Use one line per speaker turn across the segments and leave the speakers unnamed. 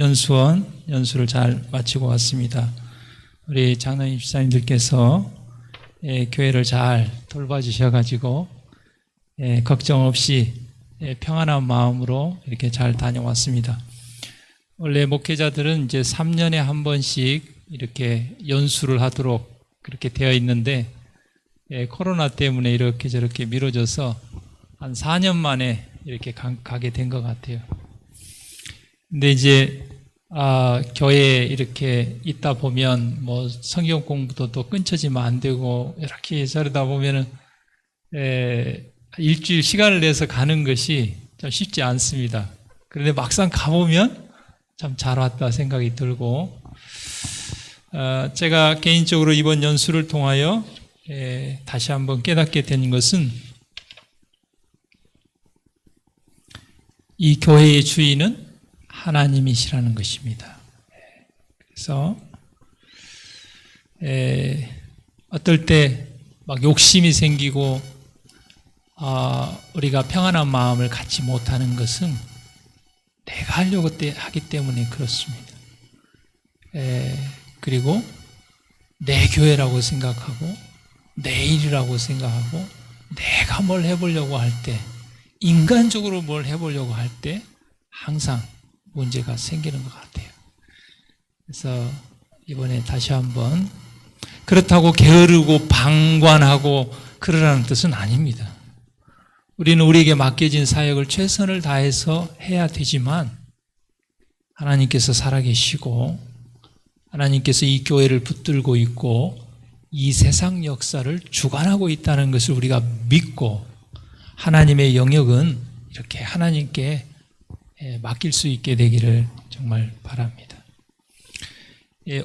연수를 잘 마치고 왔습니다. 우리 장로님 집사님들께서 교회를 잘 돌봐주셔가지고 걱정 없이 평안한 마음으로 이렇게 잘 다녀왔습니다. 원래 목회자들은 이제 3년에 한 번씩 이렇게 연수를 하도록 그렇게 되어 있는데 코로나 때문에 이렇게 저렇게 미뤄져서 한 4년 만에 이렇게 가게 된 것 같아요. 근데 이제 교회에 이렇게 있다 보면 뭐 성경 공부도 또 끊쳐지면 안 되고 이렇게 저러다 보면은 일주일 시간을 내서 가는 것이 좀 쉽지 않습니다. 그런데 막상 가보면 참 잘 왔다 생각이 들고 제가 개인적으로 이번 연수를 통하여 다시 한번 깨닫게 된 것은 이 교회의 주인은 하나님이시라는 것입니다. 그래서 어떨 때 막 욕심이 생기고 우리가 평안한 마음을 갖지 못하는 것은 내가 하려고 하기 때문에 그렇습니다. 그리고 내 교회라고 생각하고 내 일이라고 생각하고 내가 뭘 해보려고 할 때, 인간적으로 뭘 해보려고 할 때 항상 문제가 생기는 것 같아요. 그래서 이번에 다시 한번 그렇다고 게으르고 방관하고 그러라는 뜻은 아닙니다. 우리는 우리에게 맡겨진 사역을 최선을 다해서 해야 되지만 하나님께서 살아계시고 하나님께서 이 교회를 붙들고 있고 이 세상 역사를 주관하고 있다는 것을 우리가 믿고 하나님의 영역은 이렇게 하나님께 맡길 수 있게 되기를 정말 바랍니다.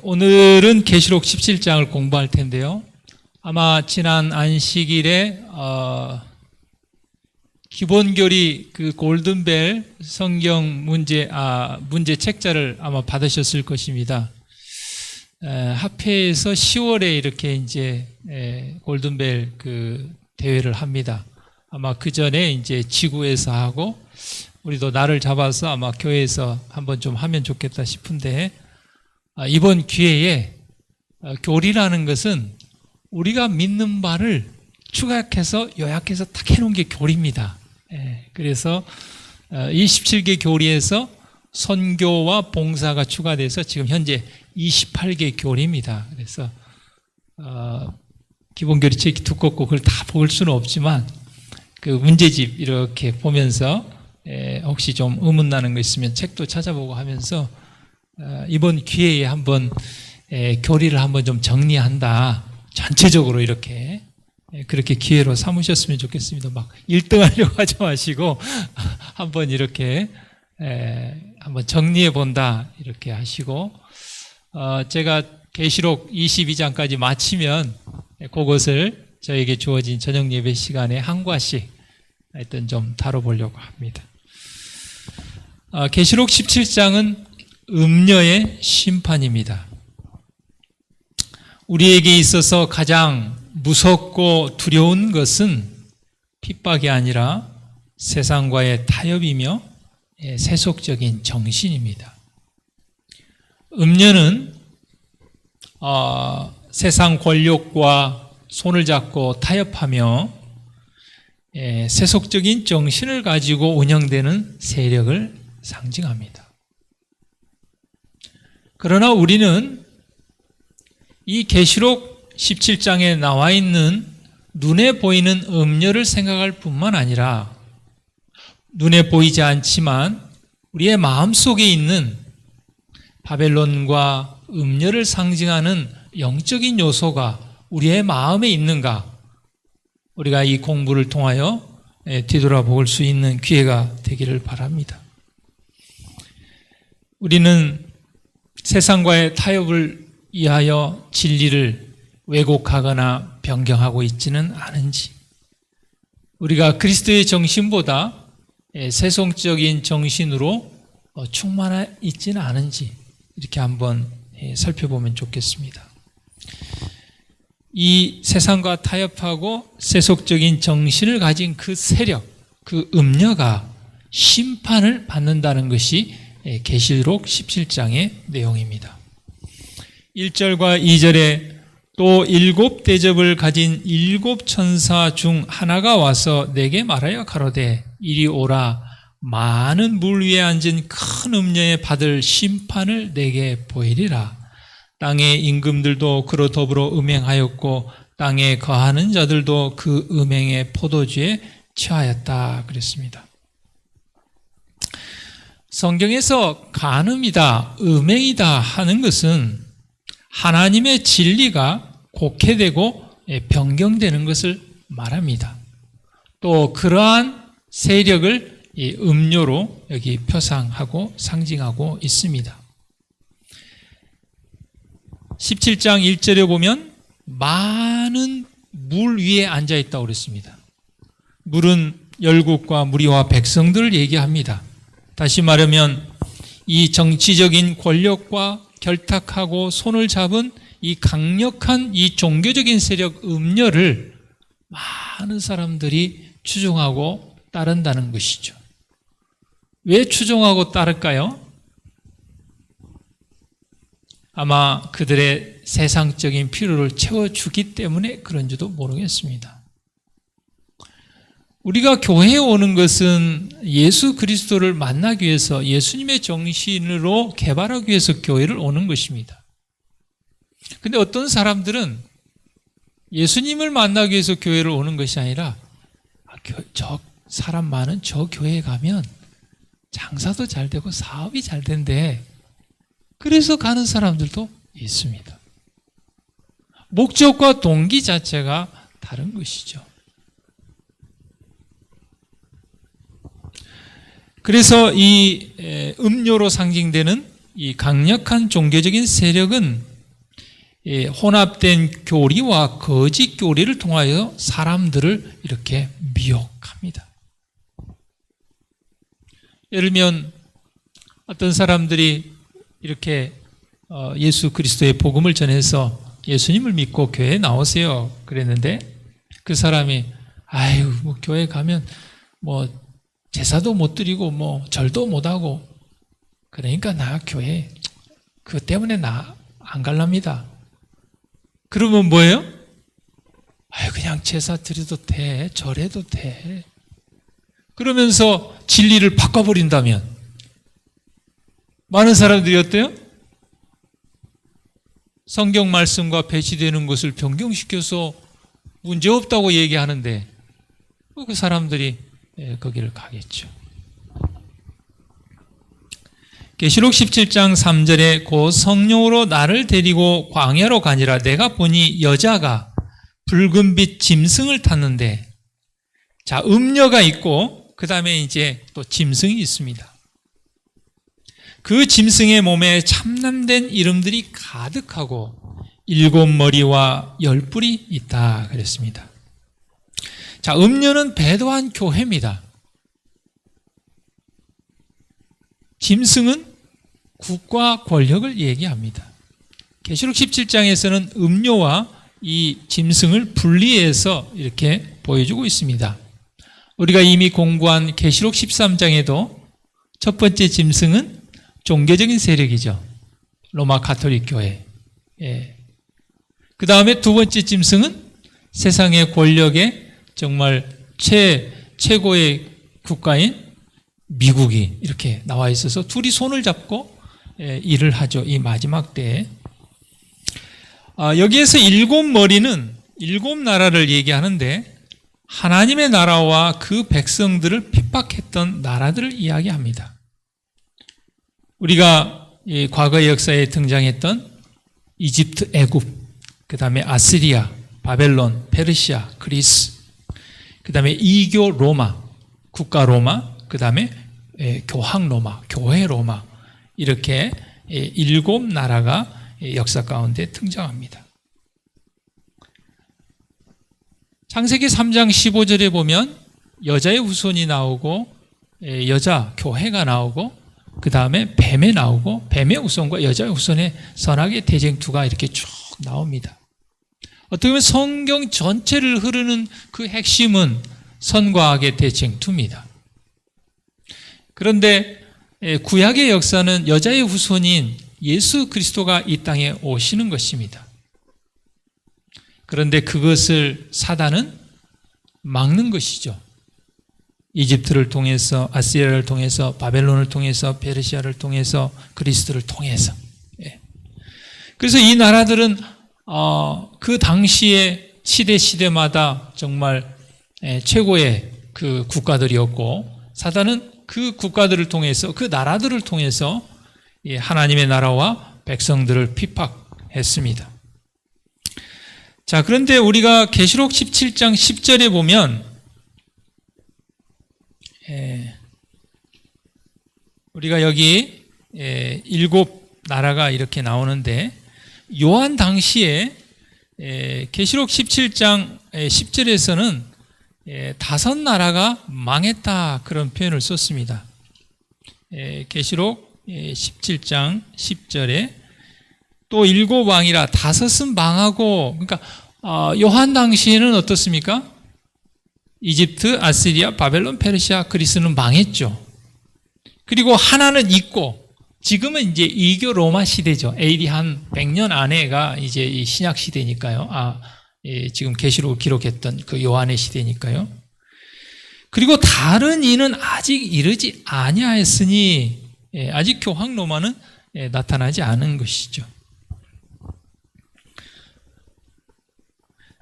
오늘은 계시록 17장을 공부할 텐데요. 아마 지난 안식일에 기본교리 그 골든벨 성경 문제 책자를 아마 받으셨을 것입니다. 합회에서 10월에 이렇게 이제 골든벨 그 대회를 합니다. 아마 그 전에 이제 지구에서 하고 우리도 날을 잡아서 아마 교회에서 한번 좀 하면 좋겠다 싶은데 이번 기회에 교리라는 것은 우리가 믿는 바를 축약해서 요약해서 딱 해놓은 게 교리입니다. 그래서 이 17개 교리에서 선교와 봉사가 추가돼서 지금 현재 28개 교리입니다. 그래서 기본교리 책이 두껍고 그걸 다 볼 수는 없지만 그 문제집 이렇게 보면서 혹시 좀 의문나는 거 있으면 책도 찾아보고 하면서 이번 기회에 한번 교리를 한번 좀 정리한다. 전체적으로 이렇게 그렇게 기회로 삼으셨으면 좋겠습니다. 막 1등 하려고 하지 마시고 한번 이렇게 한번 정리해 본다 이렇게 하시고 제가 계시록 22장까지 마치면 그것을 저에게 주어진 저녁 예배 시간에 한 과씩 하여튼 좀 다뤄보려고 합니다. 계시록 17장은 음녀의 심판입니다. 우리에게 있어서 가장 무섭고 두려운 것은 핍박이 아니라 세상과의 타협이며 세속적인 정신입니다. 음녀는 세상 권력과 손을 잡고 타협하며 세속적인 정신을 가지고 운영되는 세력을 상징합니다. 그러나 우리는 이 계시록 17장에 나와 있는 눈에 보이는 음녀를 생각할 뿐만 아니라 눈에 보이지 않지만 우리의 마음속에 있는 바벨론과 음녀를 상징하는 영적인 요소가 우리의 마음에 있는가 우리가 이 공부를 통하여 뒤돌아볼 수 있는 기회가 되기를 바랍니다. 우리는 세상과의 타협을 위하여 진리를 왜곡하거나 변경하고 있지는 않은지, 우리가 그리스도의 정신보다 세속적인 정신으로 충만해 있지는 않은지 이렇게 한번 살펴보면 좋겠습니다. 이 세상과 타협하고 세속적인 정신을 가진 그 세력, 그 음녀가 심판을 받는다는 것이 계시록 17장의 내용입니다. 1절과 2절에 또 7 대접을 가진 7 천사 중 하나가 와서 내게 말하여 가로되 이리 오라. 많은 물 위에 앉은 큰 음녀에 받을 심판을 내게 보이리라. 땅의 임금들도 그로 더불어 음행하였고 땅에 거하는 자들도 그 음행의 포도주에 취하였다 그랬습니다. 성경에서 간음이다, 음행이다 하는 것은 하나님의 진리가 곡해되고 변경되는 것을 말합니다. 또 그러한 세력을 이 음료로 여기 표상하고 상징하고 있습니다. 17장 1절에 보면 많은 물 위에 앉아 있다고 그랬습니다. 물은 열국과 무리와 백성들을 얘기합니다. 다시 말하면 이 정치적인 권력과 결탁하고 손을 잡은 이 강력한 이 종교적인 세력 음녀를 많은 사람들이 추종하고 따른다는 것이죠. 왜 추종하고 따를까요? 아마 그들의 세상적인 필요를 채워주기 때문에 그런지도 모르겠습니다. 우리가 교회에 오는 것은 예수 그리스도를 만나기 위해서 예수님의 정신으로 개발하기 위해서 교회를 오는 것입니다. 그런데 어떤 사람들은 예수님을 만나기 위해서 교회를 오는 것이 아니라 저 사람 많은 저 교회에 가면 장사도 잘 되고 사업이 잘 된대. 그래서 가는 사람들도 있습니다. 목적과 동기 자체가 다른 것이죠. 그래서 이 음료로 상징되는 이 강력한 종교적인 세력은 혼합된 교리와 거짓 교리를 통하여 사람들을 이렇게 미혹합니다. 예를 들면 어떤 사람들이 이렇게 예수 그리스도의 복음을 전해서 예수님을 믿고 교회에 나오세요 그랬는데 그 사람이 아유 뭐 교회 가면 뭐 제사도 못 드리고 뭐 절도 못 하고 그러니까 나 교회 그것 때문에 나 안 갈랍니다. 그러면 뭐예요? 아유 그냥 제사 드려도 돼, 절해도 돼. 그러면서 진리를 바꿔버린다면 많은 사람들이 어때요? 성경 말씀과 배치되는 것을 변경시켜서 문제없다고 얘기하는데 그 사람들이 거기를 가겠죠. 계시록 17장 3절에 고 성령으로 나를 데리고 광야로 가니라. 내가 보니 여자가 붉은빛 짐승을 탔는데, 자, 음녀가 있고 그 다음에 이제 또 짐승이 있습니다. 그 짐승의 몸에 참남된 이름들이 가득하고 7 머리와 10 뿔이 있다 그랬습니다. 자, 음녀는 배도한 교회입니다. 짐승은 국가 권력을 얘기합니다. 계시록 17장에서는 음료와 이 짐승을 분리해서 이렇게 보여주고 있습니다. 우리가 이미 공부한 계시록 13장에도 첫 번째 짐승은 종교적인 세력이죠. 로마 가톨릭 교회. 그 다음에 두 번째 짐승은 세상의 권력의 정말 최고의 국가인 미국이 이렇게 나와 있어서 둘이 손을 잡고 일을 하죠. 이 마지막 때에. 여기에서 7 머리는 7 나라를 얘기하는데 하나님의 나라와 그 백성들을 핍박했던 나라들을 이야기합니다. 우리가 과거의 역사에 등장했던 이집트, 애굽, 그 다음에 아시리아, 바벨론, 페르시아, 그리스, 그 다음에 이교 로마, 국가 로마, 그 다음에 교황 로마, 교회 로마, 이렇게 7 나라가 역사 가운데 등장합니다. 창세기 3장 15절에 보면 여자의 후손이 나오고 여자 교회가 나오고 그 다음에 뱀에 나오고 뱀의 후손과 여자의 후손의 선악의 대쟁투가 이렇게 쭉 나옵니다. 어떻게 보면 성경 전체를 흐르는 그 핵심은 선과 악의 대쟁투입니다. 그런데 구약의 역사는 여자의 후손인 예수 그리스도가 이 땅에 오시는 것입니다. 그런데 그것을 사단은 막는 것이죠. 이집트를 통해서, 아시리아를 통해서, 바벨론을 통해서, 페르시아를 통해서, 그리스를 통해서. 그래서 이 나라들은 그 당시에 시대마다 정말 최고의 그 국가들이었고, 사단은 그 국가들을 통해서, 그 나라들을 통해서 하나님의 나라와 백성들을 핍박했습니다. 자, 그런데 우리가 계시록 17장 10절에 보면 우리가 여기 7 나라가 이렇게 나오는데, 요한 당시에 계시록 17장 10절에서는 5 나라가 망했다, 그런 표현을 썼습니다. 계시록 17장 10절에 또 7 왕이라, 5은 망하고, 그러니까 요한 당시에는 어떻습니까? 이집트, 아시리아, 바벨론, 페르시아, 그리스는 망했죠. 그리고 하나는 있고, 지금은 이제 이교 로마 시대죠. AD 한 100년 안에가 이제 이 신약 시대니까요. 지금 계시록 기록했던 그 요한의 시대니까요. 그리고 다른 이는 아직 이르지 아니하였으니, 아직 교황 로마는 나타나지 않은 것이죠.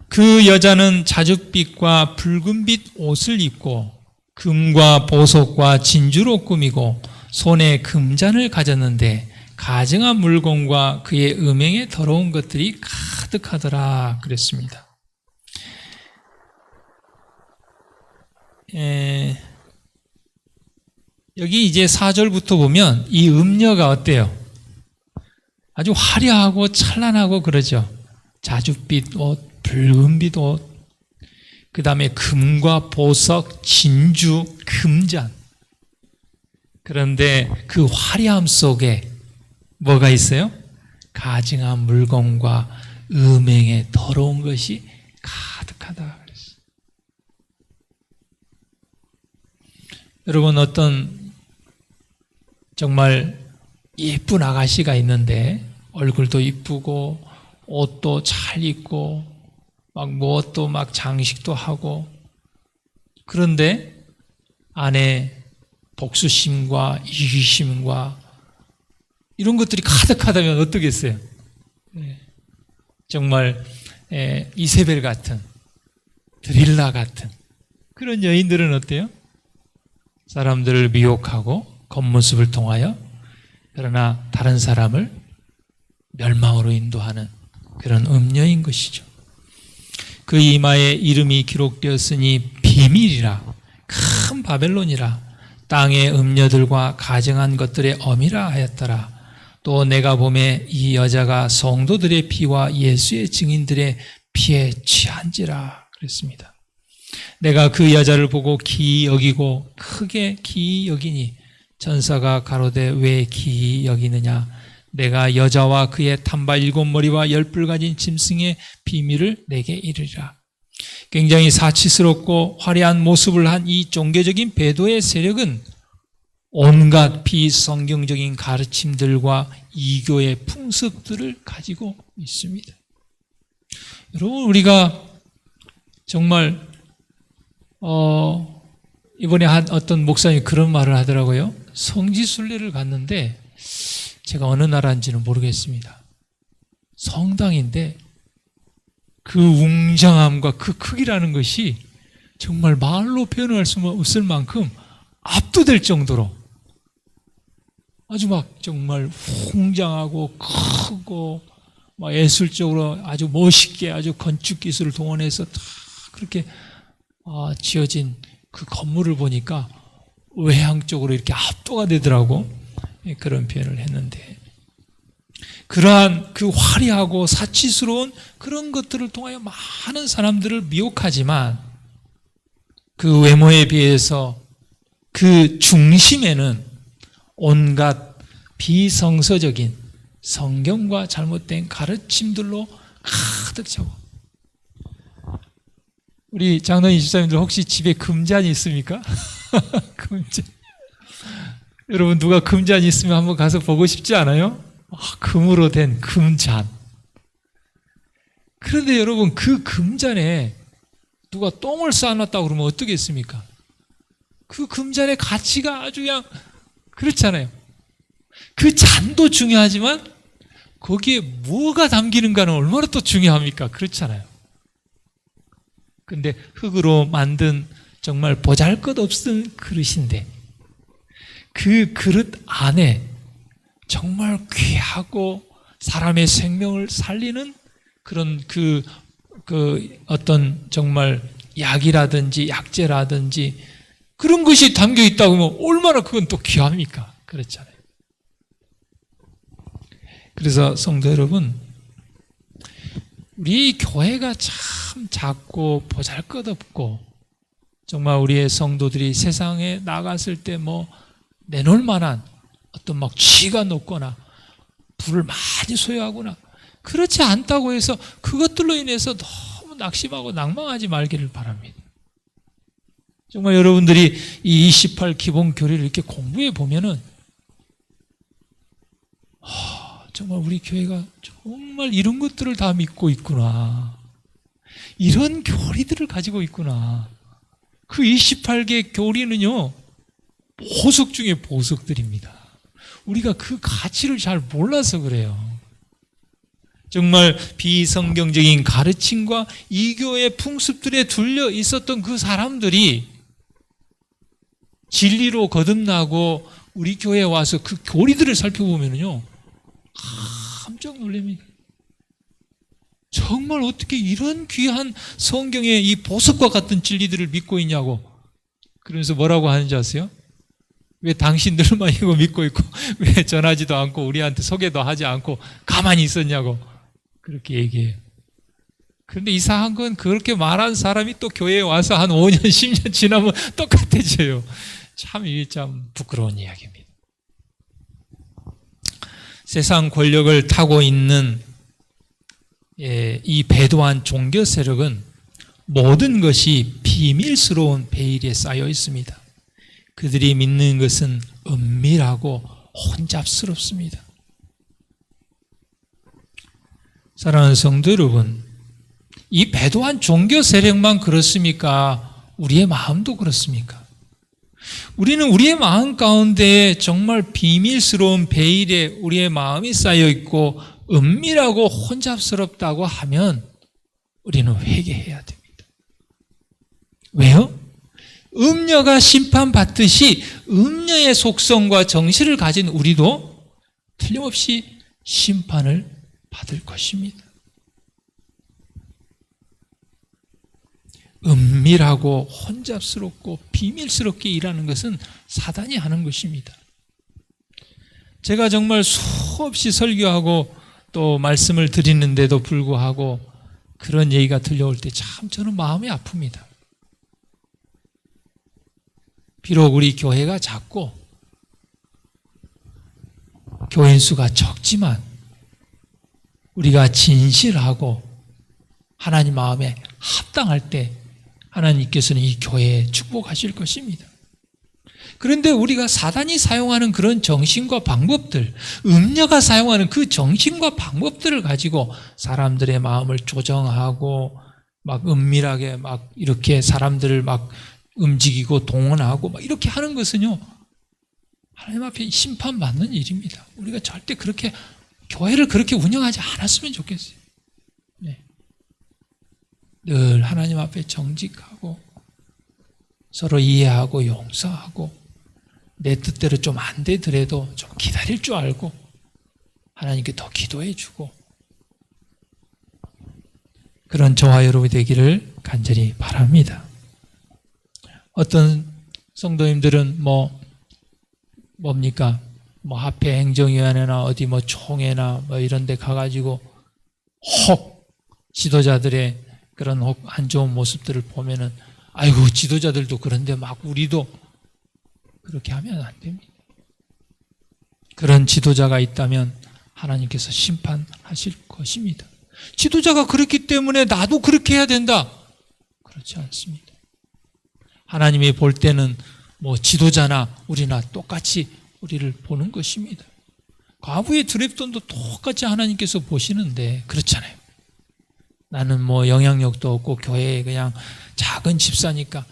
그 여자는 자줏빛과 붉은빛 옷을 입고 금과 보석과 진주로 꾸미고 손에 금잔을 가졌는데 가증한 물건과 그의 음행에 더러운 것들이 가득하더라, 그랬습니다. 여기 이제 4절부터 보면 이 음녀가 어때요? 아주 화려하고 찬란하고 그러죠. 자줏빛 옷, 붉은빛 옷, 그 다음에 금과 보석, 진주, 금잔. 그런데 그 화려함 속에 뭐가 있어요? 가증한 물건과 음행에 더러운 것이 가득하다 그랬어요. 여러분, 어떤 정말 예쁜 아가씨가 있는데 얼굴도 이쁘고 옷도 잘 입고 막 무엇도 막 장식도 하고, 그런데 안에 복수심과 이기심과 이런 것들이 가득하다면 어떻겠어요? 정말 이세벨 같은, 드릴라 같은 그런 여인들은 어때요? 사람들을 미혹하고 겉모습을 통하여, 그러나 다른 사람을 멸망으로 인도하는 그런 음녀인 것이죠. 그 이마에 이름이 기록되었으니 비밀이라, 큰 바벨론이라, 땅의 음녀들과 가증한 것들의 엄이라 하였더라. 또 내가 보매 이 여자가 성도들의 피와 예수의 증인들의 피에 취한지라 그랬습니다. 내가 그 여자를 보고 기이 여기고 크게 기이 여기니, 천사가 가로되 왜 기이 여기느냐? 내가 여자와 그의 단발 7머리와 10뿔 가진 짐승의 비밀을 내게 이르리라. 굉장히 사치스럽고 화려한 모습을 한 이 종교적인 배도의 세력은 온갖 비성경적인 가르침들과 이교의 풍습들을 가지고 있습니다. 여러분, 우리가 정말 이번에 한 어떤 목사님이 그런 말을 하더라고요. 성지순례를 갔는데, 제가 어느 나라인지는 모르겠습니다. 성당인데 그 웅장함과 그 크기라는 것이 정말 말로 표현할 수 없을 만큼 압도될 정도로 아주 막 정말 웅장하고 크고 막 예술적으로 아주 멋있게 아주 건축 기술을 동원해서 다 그렇게 지어진 그 건물을 보니까 외향적으로 이렇게 압도가 되더라고. 그런 표현을 했는데, 그러한 그 화려하고 사치스러운 그런 것들을 통하여 많은 사람들을 미혹하지만, 그 외모에 비해서 그 중심에는 온갖 비성서적인 성경과 잘못된 가르침들로 가득 차고. 우리 장로님 집사님들 혹시 집에 금잔이 있습니까? 금잔. 여러분 누가 금잔 있으면 한번 가서 보고 싶지 않아요? 금으로 된 금잔. 그런데 여러분 그 금잔에 누가 똥을 쌓아놨다고 그러면 어떻겠습니까? 그 금잔의 가치가 아주 그냥 그렇잖아요. 그 잔도 중요하지만 거기에 뭐가 담기는가는 얼마나 또 중요합니까? 그렇잖아요. 근데 흙으로 만든 정말 보잘것없은 그릇인데 그 그릇 안에 정말 귀하고 사람의 생명을 살리는 그런 그 어떤 정말 약이라든지 약재라든지 그런 것이 담겨 있다고 하면 얼마나 그건 또 귀합니까? 그렇잖아요. 그래서 성도 여러분, 우리 교회가 참 작고 보잘것없고 정말 우리의 성도들이 세상에 나갔을 때 뭐 내놓을 만한 어떤 막 쥐가 높거나 부를 많이 소유하거나 그렇지 않다고 해서 그것들로 인해서 너무 낙심하고 낭망하지 말기를 바랍니다. 정말 여러분들이 이 28 기본 교리를 이렇게 공부해 보면은 정말 우리 교회가 정말 이런 것들을 다 믿고 있구나. 이런 교리들을 가지고 있구나. 그 28개 교리는요, 보석 중에 보석들입니다. 우리가 그 가치를 잘 몰라서 그래요. 정말 비성경적인 가르침과 이교의 풍습들에 둘려 있었던 그 사람들이 진리로 거듭나고 우리 교회에 와서 그 교리들을 살펴보면요, 깜짝 놀랍니다. 정말 어떻게 이런 귀한 성경의 이 보석과 같은 진리들을 믿고 있냐고. 그러면서 뭐라고 하는지 아세요? 왜 당신들만 이거 믿고 있고 왜 전하지도 않고 우리한테 소개도 하지 않고 가만히 있었냐고 그렇게 얘기해요. 그런데 이상한 건 그렇게 말한 사람이 또 교회에 와서 한 5년 10년 지나면 똑같아져요. 참 이게 참 부끄러운 이야기입니다. 세상 권력을 타고 있는 이 배도한 종교 세력은 모든 것이 비밀스러운 베일에 쌓여 있습니다. 그들이 믿는 것은 은밀하고 혼잡스럽습니다. 사랑하는 성도 여러분, 이 배도한 종교 세력만 그렇습니까? 우리의 마음도 그렇습니까? 우리는 우리의 마음 가운데 정말 비밀스러운 베일에 우리의 마음이 쌓여 있고 은밀하고 혼잡스럽다고 하면 우리는 회개해야 됩니다. 왜요? 음녀가 심판받듯이 음녀의 속성과 정신을 가진 우리도 틀림없이 심판을 받을 것입니다. 은밀하고 혼잡스럽고 비밀스럽게 일하는 것은 사단이 하는 것입니다. 제가 정말 수없이 설교하고 또 말씀을 드리는데도 불구하고 그런 얘기가 들려올 때 참 저는 마음이 아픕니다. 비록 우리 교회가 작고 교인 수가 적지만 우리가 진실하고 하나님 마음에 합당할 때 하나님께서는 이 교회에 축복하실 것입니다. 그런데 우리가 사단이 사용하는 그런 정신과 방법들, 음녀가 사용하는 그 정신과 방법들을 가지고 사람들의 마음을 조정하고 막 은밀하게 막 이렇게 사람들을 막 움직이고 동원하고 막 이렇게 하는 것은요, 하나님 앞에 심판받는 일입니다. 우리가 절대 그렇게 교회를 그렇게 운영하지 않았으면 좋겠어요. 네. 늘 하나님 앞에 정직하고 서로 이해하고 용서하고 내 뜻대로 좀 안 되더라도 좀 기다릴 줄 알고 하나님께 더 기도해 주고 그런 저와 여러분이 되기를 간절히 바랍니다. 어떤 성도님들은 뭡니까? 합회 행정위원회나 어디 총회나 이런 데 가가지고 혹 지도자들의 그런 혹 안 좋은 모습들을 보면은 아이고 지도자들도 그런데 막 우리도 그렇게 하면 안 됩니다. 그런 지도자가 있다면 하나님께서 심판하실 것입니다. 지도자가 그렇기 때문에 나도 그렇게 해야 된다. 그렇지 않습니다. 하나님이 볼 때는 지도자나 우리나 똑같이 우리를 보는 것입니다. 과부의 드랩돈도 똑같이 하나님께서 보시는데 그렇잖아요. 나는 뭐 영향력도 없고 교회에 그냥 작은 집사니까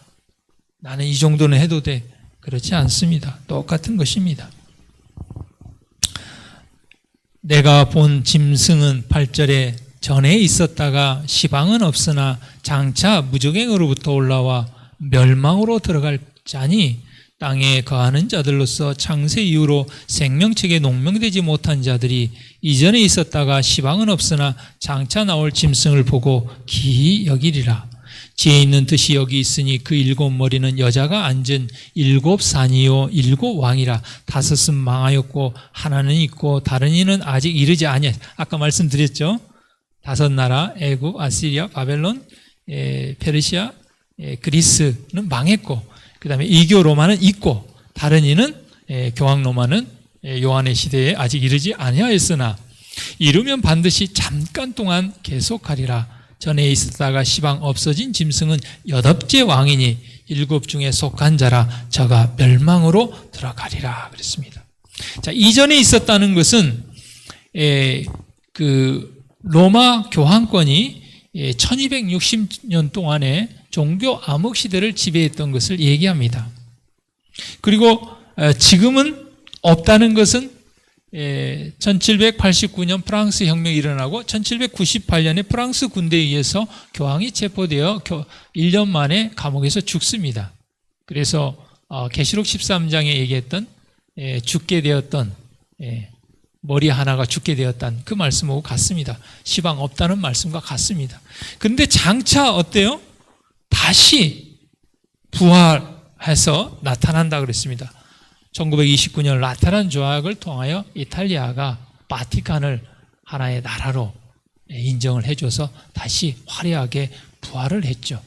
나는 이 정도는 해도 돼. 그렇지 않습니다. 똑같은 것입니다. 내가 본 짐승은 8절에 전에 있었다가 시방은 없으나 장차 무적행으로부터 올라와 멸망으로 들어갈 자니 땅에 거하는 자들로서 창세 이후로 생명책에 농명되지 못한 자들이 이전에 있었다가 시방은 없으나 장차 나올 짐승을 보고 기이 여기리라. 지혜 있는 뜻이 여기 있으니 그 7머리는 여자가 앉은 7산이요 7왕이라. 5은 망하였고 하나는 있고 다른 이는 아직 이르지 아니하였. 아까 말씀드렸죠. 5나라 애굽, 아시리아, 바벨론, 페르시아, 그리스는 망했고 그 다음에 이교 로마는 있고 다른 이는 교황 로마는 요한의 시대에 아직 이르지 아니하였으나 이르면 반드시 잠깐 동안 계속하리라. 전에 있었다가 시방 없어진 짐승은 8째 왕이니 7 중에 속한 자라. 저가 멸망으로 들어가리라 그랬습니다. 자, 이전에 있었다는 것은 그 로마 교황권이 1260년 동안에 종교 암흑 시대를 지배했던 것을 얘기합니다. 그리고 지금은 없다는 것은 1789년 프랑스 혁명이 일어나고 1798년에 프랑스 군대에 의해서 교황이 체포되어 1년 만에 감옥에서 죽습니다. 그래서 계시록 13장에 얘기했던 죽게 되었던 머리 하나가 죽게 되었다는 그 말씀하고 같습니다. 시방 없다는 말씀과 같습니다. 그런데 장차 어때요? 다시 부활해서 나타난다 그랬습니다. 1929년 라테란 조약을 통하여 이탈리아가 바티칸을 하나의 나라로 인정을 해줘서 다시 화려하게 부활을 했죠.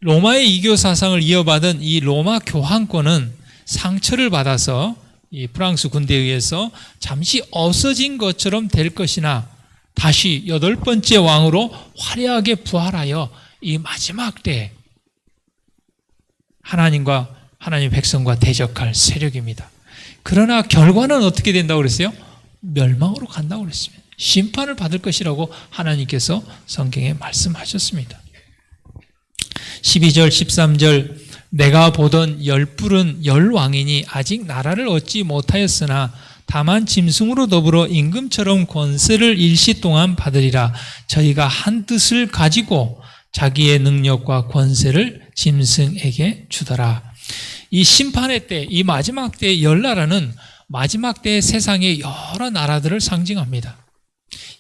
로마의 이교 사상을 이어받은 이 로마 교황권은 상처를 받아서 이 프랑스 군대에 의해서 잠시 없어진 것처럼 될 것이나 다시 8번째 왕으로 화려하게 부활하여 이 마지막 때에 하나님 백성과 대적할 세력입니다. 그러나 결과는 어떻게 된다고 그랬어요? 멸망으로 간다고 그랬습니다. 심판을 받을 것이라고 하나님께서 성경에 말씀하셨습니다. 12절 13절 내가 보던 10뿔은 10왕이니 아직 나라를 얻지 못하였으나 다만 짐승으로 더불어 임금처럼 권세를 일시 동안 받으리라. 저희가 한 뜻을 가지고 자기의 능력과 권세를 짐승에게 주더라. 이 심판의 때, 이 마지막 때의 10나라는 마지막 때의 세상의 여러 나라들을 상징합니다.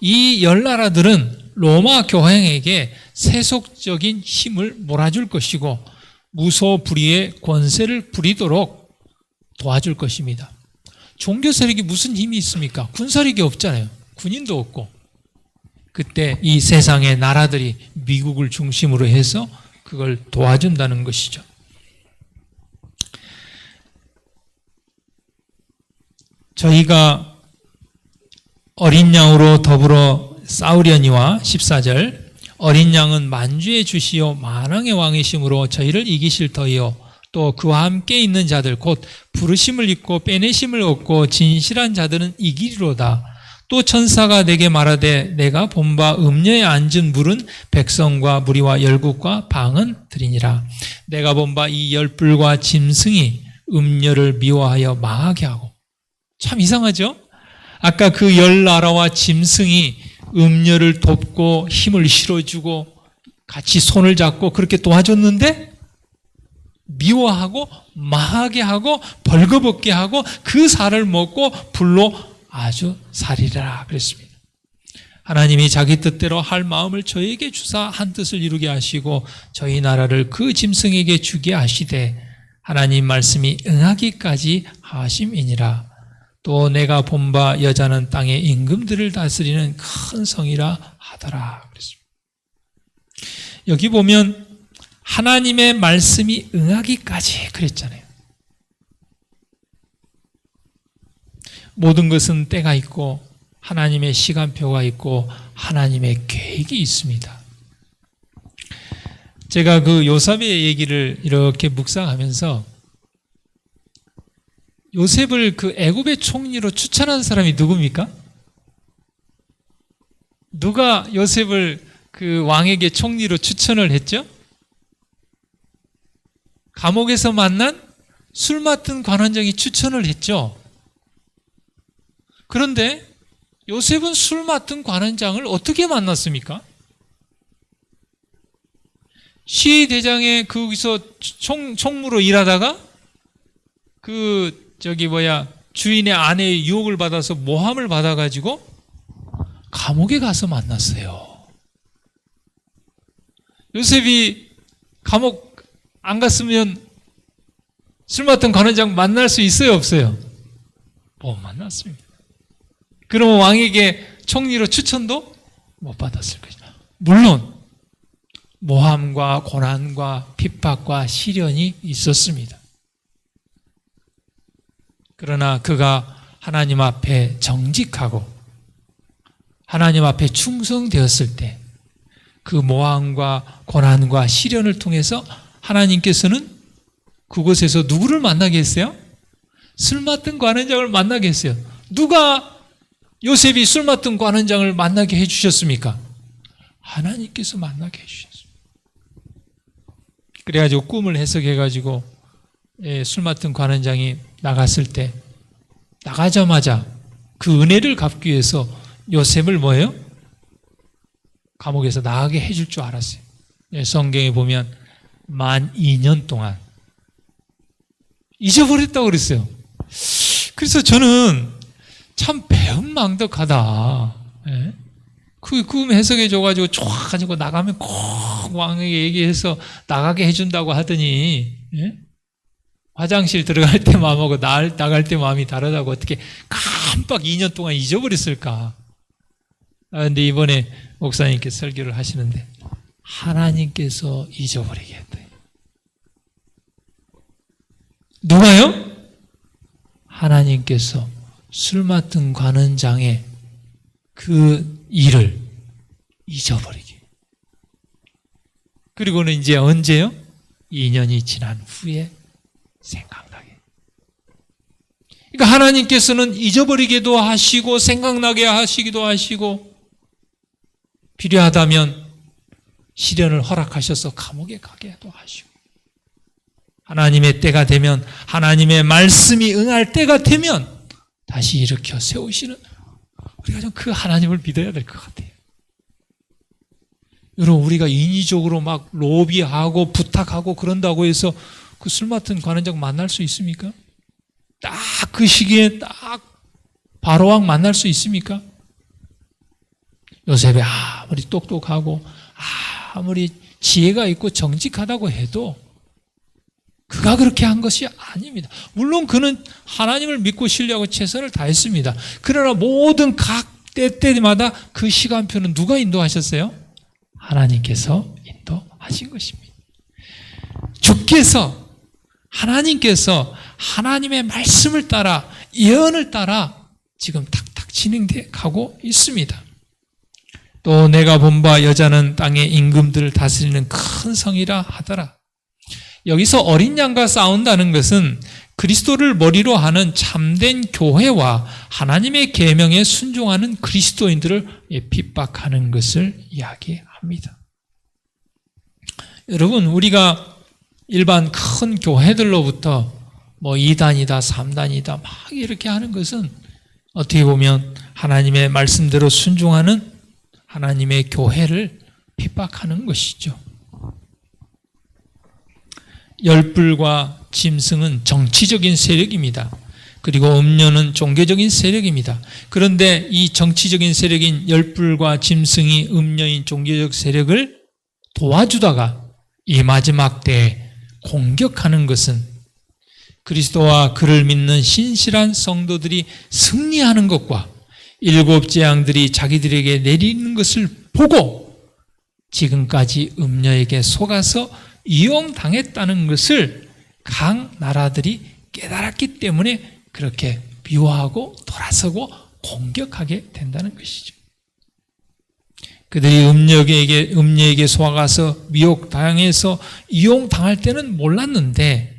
이 10나라들은 로마 교황에게 세속적인 힘을 몰아줄 것이고 무소불위의 권세를 부리도록 도와줄 것입니다. 종교 세력이 무슨 힘이 있습니까? 군사력이 없잖아요. 군인도 없고. 그때 이 세상의 나라들이 미국을 중심으로 해서 그걸 도와준다는 것이죠. 저희가 어린 양으로 더불어 싸우려니와 14절 어린 양은 만주의 주시요 만왕의 왕이심으로 저희를 이기실 터이요 또 그와 함께 있는 자들 곧 부르심을 입고 빼내심을 얻고 진실한 자들은 이기리로다. 또 천사가 내게 말하되 내가 본 바 음녀에 앉은 물은 백성과 무리와 열국과 방은 들이니라. 내가 본 바 이 10뿔과 짐승이 음녀를 미워하여 망하게 하고. 참 이상하죠? 아까 그 10나라와 짐승이 음녀를 돕고 힘을 실어주고 같이 손을 잡고 그렇게 도와줬는데 미워하고 망하게 하고 벌거벗게 하고 그 살을 먹고 불로 아주 살이라 그랬습니다. 하나님이 자기 뜻대로 할 마음을 저에게 주사 한 뜻을 이루게 하시고 저희 나라를 그 짐승에게 주게 하시되 하나님 말씀이 응하기까지 하심이니라. 또 내가 본 바 여자는 땅의 임금들을 다스리는 큰 성이라 하더라 그랬습니다. 여기 보면 하나님의 말씀이 응하기까지 그랬잖아요. 모든 것은 때가 있고 하나님의 시간표가 있고 하나님의 계획이 있습니다. 제가 그 요사베의 얘기를 이렇게 묵상하면서 요셉을 그 애굽의 총리로 추천한 사람이 누굽니까? 누가 요셉을 그 왕에게 총리로 추천을 했죠? 감옥에서 만난 술 맡은 관원장이 추천을 했죠. 그런데 요셉은 술 맡은 관원장을 어떻게 만났습니까? 시대장에 거기서 총무로 일하다가 주인의 아내의 유혹을 받아서 모함을 받아가지고 감옥에 가서 만났어요. 요셉이 감옥 안 갔으면 술 맡은 관원장 만날 수 있어요, 없어요? 못 만났습니다. 그러면 왕에게 총리로 추천도 못 받았을 것이다. 물론 모함과 고난과 핍박과 시련이 있었습니다. 그러나 그가 하나님 앞에 정직하고 하나님 앞에 충성되었을 때 그 모함과 고난과 시련을 통해서 하나님께서는 그곳에서 누구를 만나게 했어요? 술 맡은 관원장을 만나게 했어요. 누가 요셉이 술 맡은 관원장을 만나게 해주셨습니까? 하나님께서 만나게 해주셨습니다. 그래가지고 꿈을 해석해가지고 술 맡은 관원장이 나갔을 때 나가자마자 그 은혜를 갚기 위해서 요셉을 뭐예요? 감옥에서 나가게 해줄 줄 알았어요. 성경에 보면 만 2년 동안 잊어버렸다고 그랬어요. 그래서 저는 참 배은망덕하다. 그 꿈 해석해줘가지고 좋아가지고 나가면 꼭 왕에게 얘기해서 나가게 해준다고 하더니 화장실 들어갈 때 마음하고 나갈 때 마음이 다르다고 어떻게 깜빡 2년 동안 잊어버렸을까? 근데 이번에 목사님께서 설교를 하시는데 하나님께서 잊어버리게 했다. 누가요? 하나님께서 술 맡은 관원장의 그 일을 잊어버리게. 그리고는 이제 언제요? 2년이 지난 후에 생각나게. 그러니까 하나님께서는 잊어버리게도 하시고 생각나게 하시기도 하시고 필요하다면 시련을 허락하셔서 감옥에 가게도 하시고 하나님의 때가 되면 하나님의 말씀이 응할 때가 되면 다시 일으켜 세우시는 우리가 좀 그 하나님을 믿어야 될 것 같아요. 여러분 우리가 인위적으로 막 로비하고 부탁하고 그런다고 해서 그 술 맡은 관원장 만날 수 있습니까? 딱 그 시기에 딱 바로왕 만날 수 있습니까? 요셉이 아무리 똑똑하고 아무리 지혜가 있고 정직하다고 해도 그가 그렇게 한 것이 아닙니다. 물론 그는 하나님을 믿고 신뢰하고 최선을 다했습니다. 그러나 모든 각 때마다 그 시간표는 누가 인도하셨어요? 하나님께서 인도하신 것입니다. 주께서 하나님께서 하나님의 말씀을 따라 예언을 따라 지금 탁탁 진행돼 가고 있습니다. 또 내가 본 바 여자는 땅의 임금들을 다스리는 큰 성이라 하더라. 여기서 어린 양과 싸운다는 것은 그리스도를 머리로 하는 참된 교회와 하나님의 계명에 순종하는 그리스도인들을 핍박하는 것을 이야기합니다. 여러분 우리가 일반 큰 교회들로부터 뭐 2단이다 3단이다 막 이렇게 하는 것은 어떻게 보면 하나님의 말씀대로 순종하는 하나님의 교회를 핍박하는 것이죠. 열불과 짐승은 정치적인 세력입니다. 그리고 음료는 종교적인 세력입니다. 그런데 이 정치적인 세력인 열불과 짐승이 음료인 종교적 세력을 도와주다가 이 마지막 때에 공격하는 것은 그리스도와 그를 믿는 신실한 성도들이 승리하는 것과 일곱 재앙들이 자기들에게 내리는 것을 보고 지금까지 음녀에게 속아서 이용당했다는 것을 각 나라들이 깨달았기 때문에 그렇게 미워하고 돌아서고 공격하게 된다는 것이죠. 그들이 음녀에게 속아서 미혹당해서 이용당할 때는 몰랐는데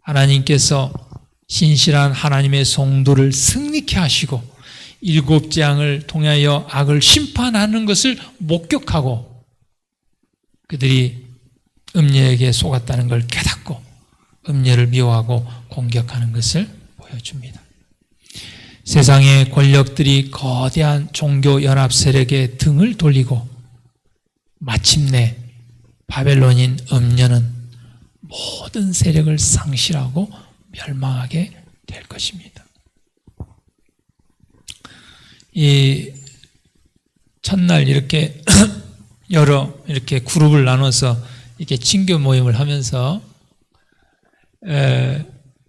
하나님께서 신실한 하나님의 성도를 승리케 하시고 일곱 재앙을 통하여 악을 심판하는 것을 목격하고 그들이 음녀에게 속았다는 걸 깨닫고 음녀를 미워하고 공격하는 것을 보여줍니다. 세상의 권력들이 거대한 종교 연합 세력에 등을 돌리고 마침내 바벨론인 음녀는 모든 세력을 상실하고 멸망하게 될 것입니다. 이 첫날 이렇게 여러 이렇게 그룹을 나눠서 이렇게 친교 모임을 하면서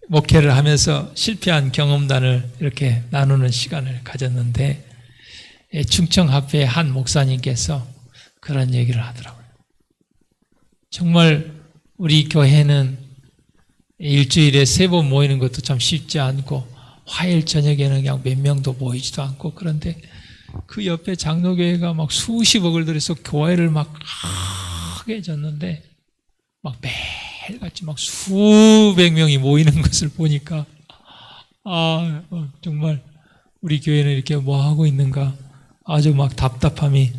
목회를 하면서 실패한 경험담을 이렇게 나누는 시간을 가졌는데 충청합회의 한 목사님께서 그런 얘기를 하더라고요. 정말 우리 교회는 일주일에 3번 모이는 것도 참 쉽지 않고 화요일 저녁에는 그냥 몇 명도 모이지도 않고 그런데 그 옆에 장로교회가 막 수십억을 들여서 교회를 막 크게 졌는데 막 매일같이 막 수백 명이 모이는 것을 보니까 정말 우리 교회는 이렇게 뭐 하고 있는가 아주 막 답답함이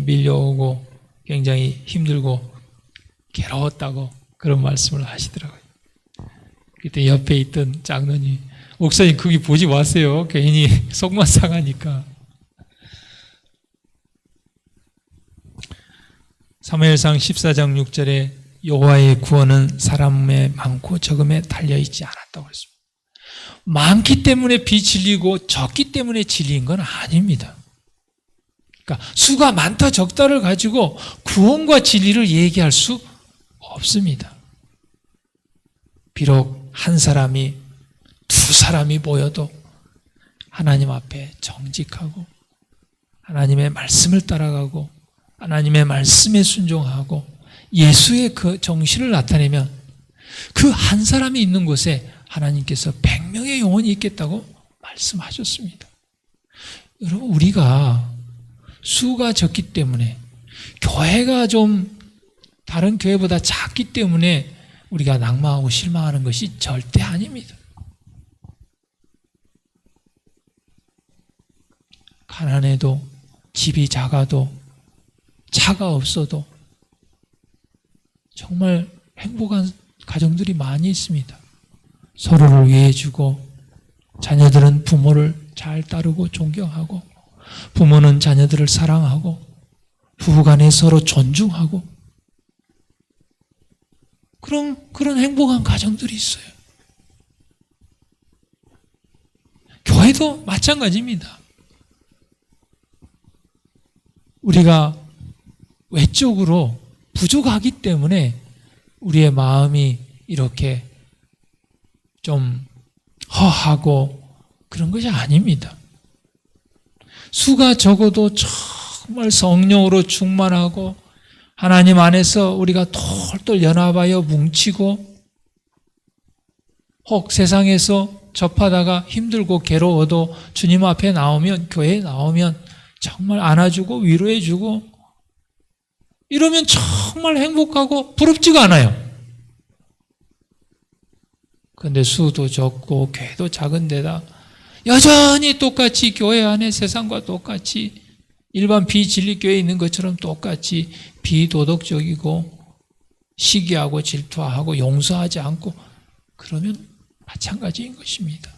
밀려오고 굉장히 힘들고 괴로웠다고 그런 말씀을 하시더라고요. 그때 옆에 있던 장로님, 목사님 거기 보지 마세요. 괜히 속만 상하니까. 사무엘상 14장 6절에 여호와의 구원은 사람의 많고 적음에 달려있지 않았다고 했습니다. 많기 때문에 비진리고 적기 때문에 진리인 건 아닙니다. 그러니까 수가 많다 적다를 가지고 구원과 진리를 얘기할 수 없습니다. 비록 한 사람이 두 사람이 모여도 하나님 앞에 정직하고 하나님의 말씀을 따라가고 하나님의 말씀에 순종하고 예수의 그 정신을 나타내면 그 한 사람이 있는 곳에 하나님께서 100명의 영혼이 있겠다고 말씀하셨습니다. 여러분 우리가 수가 적기 때문에 교회가 좀 다른 교회보다 작기 때문에 우리가 낙망하고 실망하는 것이 절대 아닙니다. 가난해도 집이 작아도 차가 없어도 정말 행복한 가정들이 많이 있습니다. 서로를 위해주고 자녀들은 부모를 잘 따르고 존경하고 부모는 자녀들을 사랑하고 부부간에 서로 존중하고 그런 행복한 가정들이 있어요. 교회도 마찬가지입니다. 우리가 외적으로 부족하기 때문에 우리의 마음이 이렇게 좀 허하고 그런 것이 아닙니다. 수가 적어도 정말 성령으로 충만하고 하나님 안에서 우리가 똘똘 연합하여 뭉치고 혹 세상에서 접하다가 힘들고 괴로워도 주님 앞에 나오면 교회에 나오면 정말 안아주고 위로해주고 이러면 정말 행복하고 부럽지가 않아요. 그런데 수도 적고 교회도 작은 데다 여전히 똑같이 교회 안에 세상과 똑같이 일반 비진리 교회에 있는 것처럼 똑같이 비도덕적이고 시기하고 질투하고 용서하지 않고 그러면 마찬가지인 것입니다.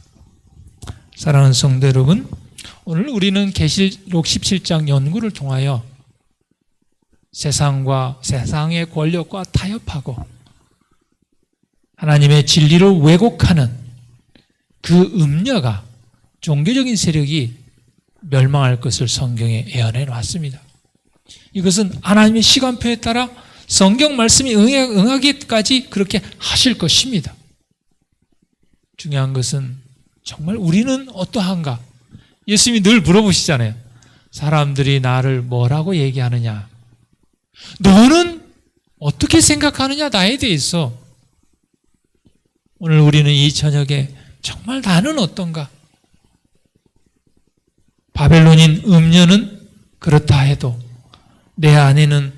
사랑하는 성도 여러분, 오늘 우리는 계시록 17장 연구를 통하여 세상과 세상의 권력과 타협하고 하나님의 진리를 왜곡하는 그 음녀가 종교적인 세력이 멸망할 것을 성경에 예언해 놨습니다. 이것은 하나님의 시간표에 따라 성경 말씀이 응하기까지 그렇게 하실 것입니다. 중요한 것은 정말 우리는 어떠한가? 예수님이 늘 물어보시잖아요. 사람들이 나를 뭐라고 얘기하느냐? 너는 어떻게 생각하느냐? 나에 대해서. 오늘 우리는 이 저녁에 정말 나는 어떤가? 바벨론인 음녀는 그렇다 해도 내 안에는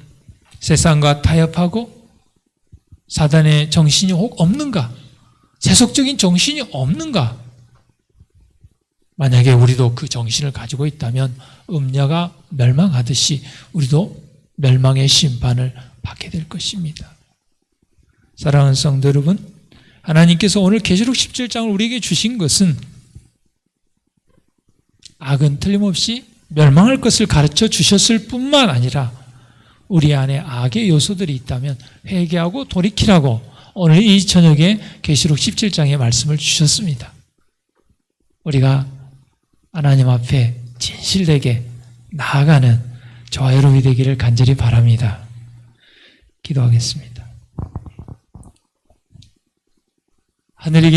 세상과 타협하고 사단의 정신이 혹 없는가? 세속적인 정신이 없는가? 만약에 우리도 그 정신을 가지고 있다면 음녀가 멸망하듯이 우리도 멸망의 심판을 받게 될 것입니다. 사랑하는 성도 여러분, 하나님께서 오늘 계시록 17장을 우리에게 주신 것은 악은 틀림없이 멸망할 것을 가르쳐 주셨을 뿐만 아니라 우리 안에 악의 요소들이 있다면 회개하고 돌이키라고 오늘 이 저녁에 계시록 17장의 말씀을 주셨습니다. 우리가 하나님 앞에 진실되게 나아가는 저와 여러분이 되기를 간절히 바랍니다. 기도하겠습니다. 하늘에